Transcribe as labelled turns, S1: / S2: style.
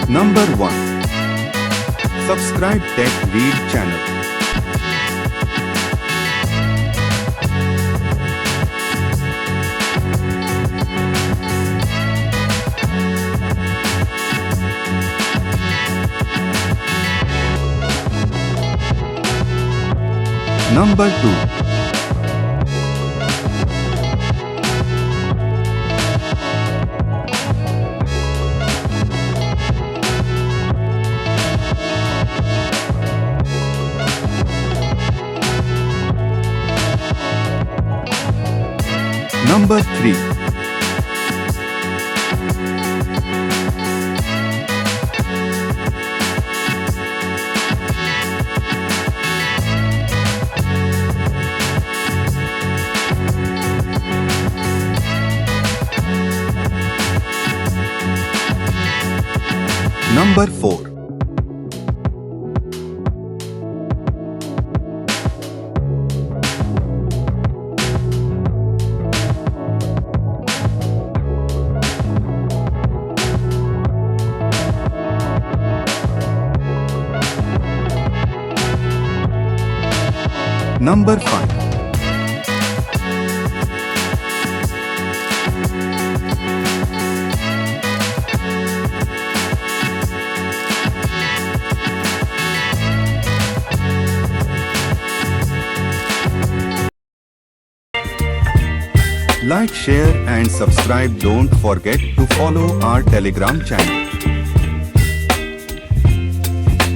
S1: Number 1. Subscribe Tech Read channel. Number 2. Number 3. Number 4. Number 5. Like, share and subscribe. Don't forget to follow our Telegram channel.